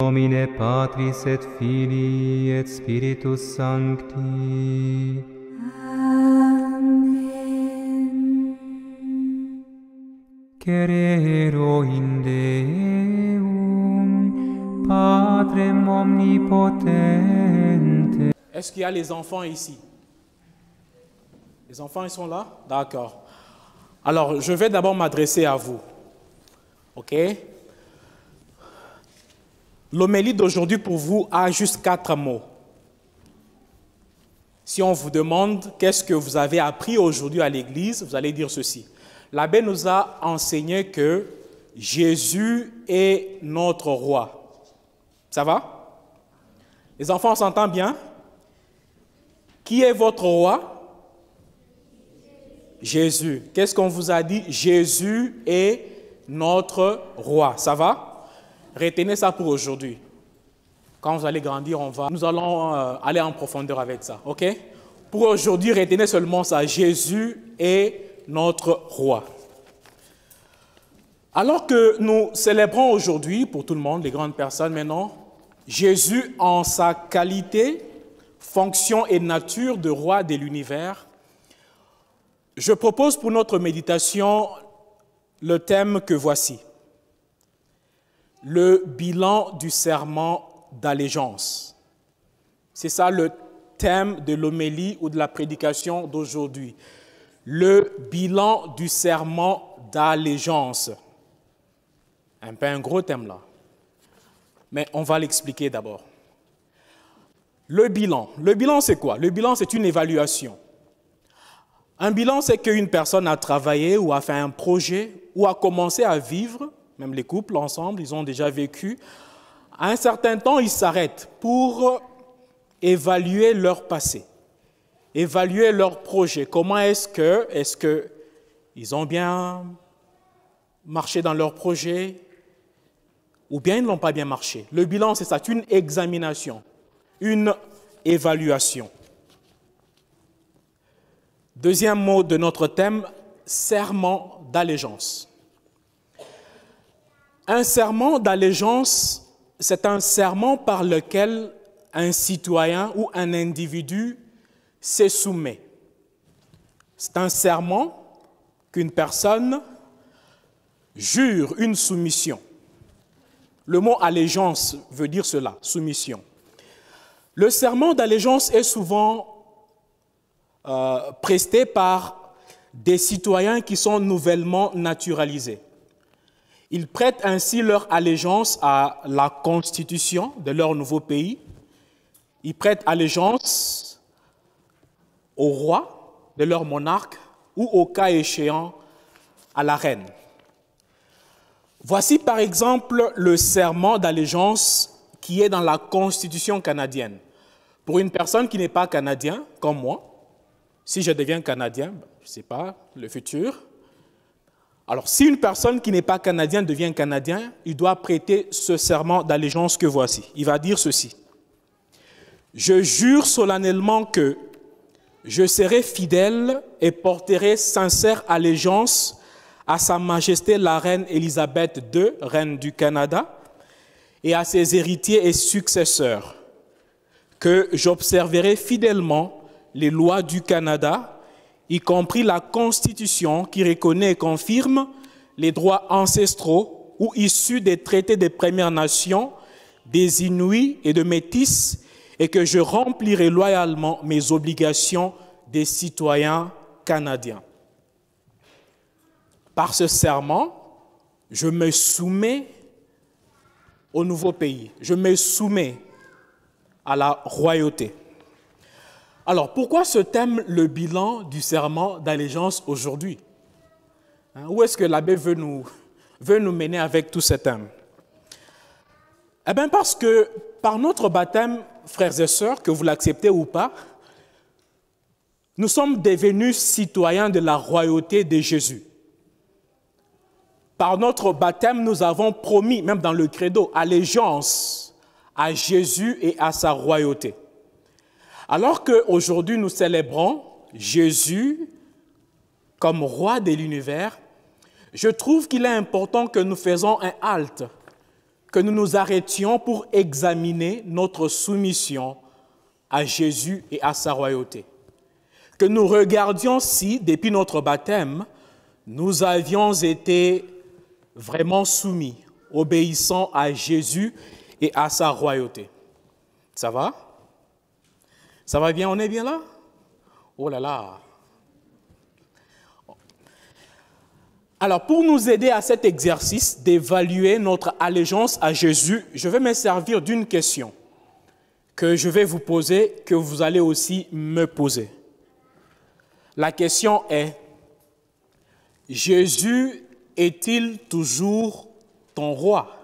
Domine Patris et Filii et Spiritus Sancti. Amen. Cerero in Deum, Patrem omnipotente. Est-ce qu'il y a les enfants ici? Les enfants, ils sont là? D'accord. Alors, je vais d'abord m'adresser à vous. OK? L'homélie d'aujourd'hui pour vous a juste 4 mots. Si on vous demande qu'est-ce que vous avez appris aujourd'hui à l'église, vous allez dire ceci. L'abbé nous a enseigné que Jésus est notre roi. Ça va? Les enfants s'entendent bien? Qui est votre roi? Jésus. Qu'est-ce qu'on vous a dit? Jésus est notre roi. Ça va? Retenez ça pour aujourd'hui. Quand vous allez grandir, nous allons aller en profondeur avec ça. OK? Pour aujourd'hui, retenez seulement ça. Jésus est notre roi. Alors que nous célébrons aujourd'hui, pour tout le monde, les grandes personnes maintenant, Jésus en sa qualité, fonction et nature de roi de l'univers, je propose pour notre méditation le thème que voici. Le bilan du serment d'allégeance. C'est ça le thème de l'homélie ou de la prédication d'aujourd'hui. Le bilan du serment d'allégeance. Un peu un gros thème là. Mais on va l'expliquer d'abord. Le bilan c'est quoi? Le bilan c'est une évaluation. Un bilan c'est qu'une personne a travaillé ou a fait un projet ou a commencé à vivre. Même les couples ensemble, ils ont déjà vécu. À un certain temps, ils s'arrêtent pour évaluer leur passé, évaluer leur projet. Comment est-ce qu'ils ont bien marché dans leur projet ou bien ils n'ont pas bien marché? Le bilan, c'est ça, c'est une examination, une évaluation. Deuxième mot de notre thème, serment d'allégeance. Un serment d'allégeance, c'est un serment par lequel un citoyen ou un individu se soumet. C'est un serment qu'une personne jure une soumission. Le mot allégeance veut dire cela, soumission. Le serment d'allégeance est souvent presté par des citoyens qui sont nouvellement naturalisés. Ils prêtent ainsi leur allégeance à la constitution de leur nouveau pays. Ils prêtent allégeance au roi de leur monarque ou, au cas échéant, à la reine. Voici par exemple le serment d'allégeance qui est dans la Constitution canadienne. Pour une personne qui n'est pas canadien, comme moi, si je deviens canadien, je ne sais pas, le futur. Alors, si une personne qui n'est pas canadienne devient canadien, il doit prêter ce serment d'allégeance que voici. Il va dire ceci. Je jure solennellement que je serai fidèle et porterai sincère allégeance à Sa Majesté la Reine Élisabeth II, Reine du Canada, et à ses héritiers et successeurs, que j'observerai fidèlement les lois du Canada, y compris la Constitution qui reconnaît et confirme les droits ancestraux ou issus des traités des Premières Nations, des Inuits et de Métis, et que je remplirai loyalement mes obligations des citoyens canadiens. Par ce serment, je me soumets au nouveau pays, je me soumets à la royauté. Alors, pourquoi ce thème, le bilan du serment d'allégeance aujourd'hui? Où est-ce que l'abbé veut nous mener avec tout ce thème? Eh bien, parce que par notre baptême, frères et sœurs, que vous l'acceptez ou pas, nous sommes devenus citoyens de la royauté de Jésus. Par notre baptême, nous avons promis, même dans le credo, allégeance à Jésus et à sa royauté. Alors qu'aujourd'hui nous célébrons Jésus comme roi de l'univers, je trouve qu'il est important que nous faisons un halte, que nous nous arrêtions pour examiner notre soumission à Jésus et à sa royauté. Que nous regardions si, depuis notre baptême, nous avions été vraiment soumis, obéissant à Jésus et à sa royauté. Ça va? Ça va bien? On est bien là? Oh là là! Alors, pour nous aider à cet exercice d'évaluer notre allégeance à Jésus, je vais me servir d'une question que je vais vous poser, que vous allez aussi me poser. La question est, Jésus est-il toujours ton roi?